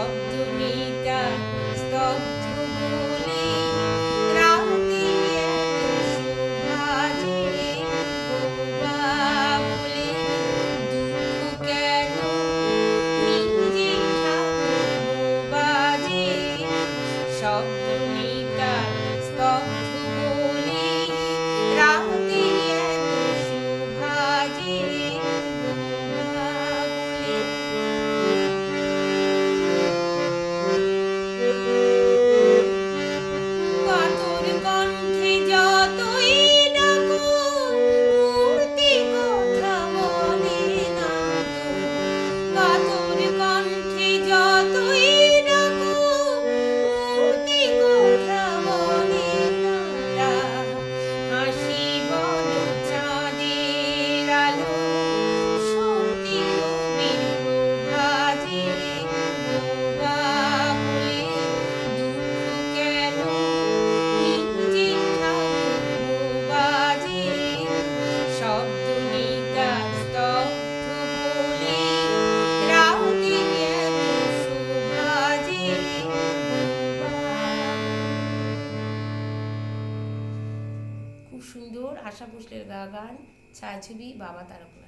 শব্দনীতা স্তব্ধ বলে রাতে এত শোভাজে বোবা বলে দুঃখ কেন নিজে ঠাকুর বোবা যে শব্দনীতা স্তব্ধ বলে রাতে এত শোভাজে বোবা বলে কাতর কণ্ঠে যতই ডাকো মূর্তি কথা বলে না তো কাতর কণ্ঠে যতই ডাকো মূর্তি কথা বলে না তা হাসি বলো চাঁদের আলো সত্যি রবির ভাজে বোবা বলে দুঃখ কেন নিজে ঠাকুর বোবা যে শব্দনীতা স্তব্ধ বলে রাতে এত শোভাজে বোবা। খুব সুন্দর আশা ভোসলের গান ছায়াছবি বাবা তারকনাথ।